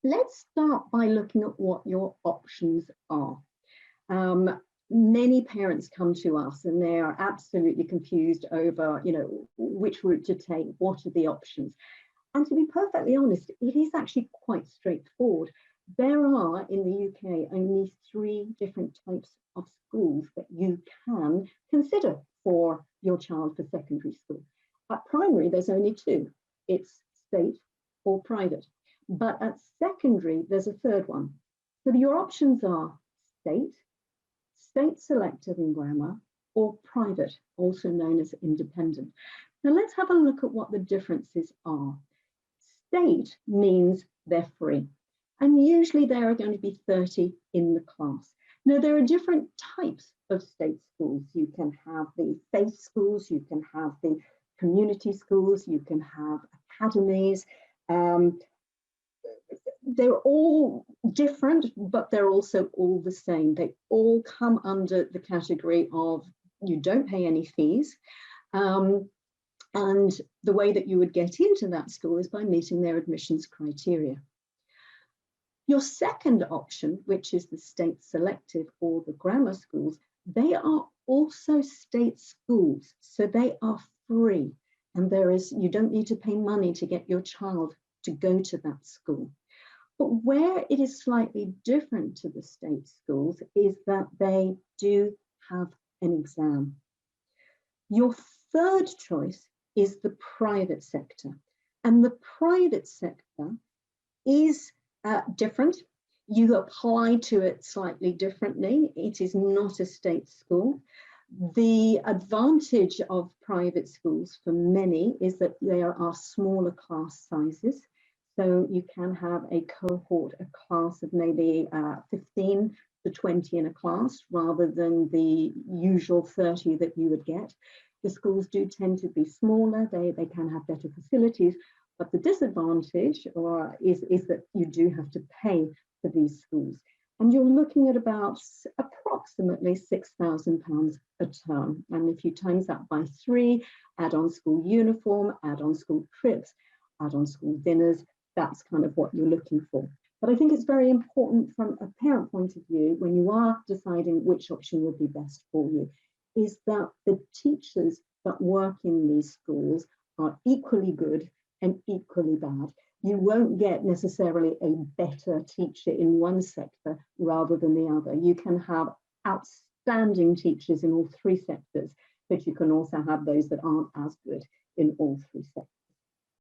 let's start by looking at what your options are. Many parents come to us and they are absolutely confused over, which route to take, what are the options? And to be perfectly honest, it is actually quite straightforward. There are in the UK only 3 different types of schools that you can consider for your child for secondary school. At primary, there's only 2. It's state or private. But at secondary, there's a 3rd one. So your options are state, state selective in grammar, or private, also known as independent. Now let's have a look at what the differences are. State means they're free, and usually there are going to be 30 in the class. Now there are different types of state schools. You can have the faith schools, you can have the community schools, you can have academies. They're all different, but they're also all the same. They all come under the category of you don't pay any fees. And the way that you would get into that school is by meeting their admissions criteria. Your second option, which is the state selective or the grammar schools, they are also state schools, so they are free. And you don't need to pay money to get your child to go to that school. But where it is slightly different to the state schools is that they do have an exam. Your third choice is the private sector. And the private sector is different. You apply to it slightly differently. It is not a state school. The advantage of private schools for many is that there are smaller class sizes. So you can have a cohort, a class of maybe 15 to 20 in a class rather than the usual 30 that you would get. The schools do tend to be smaller, they can have better facilities, but the disadvantage is that you do have to pay for these schools. And you're looking at about approximately £6,000 a term. And if you times that by 3, add on school uniform, add on school trips, add on school dinners, that's kind of what you're looking for. But I think it's very important from a parent point of view, when you are deciding which option would be best for you, is that the teachers that work in these schools are equally good and equally bad. You won't get necessarily a better teacher in one sector rather than the other. You can have outstanding teachers in all 3 sectors, but you can also have those that aren't as good in all 3 sectors.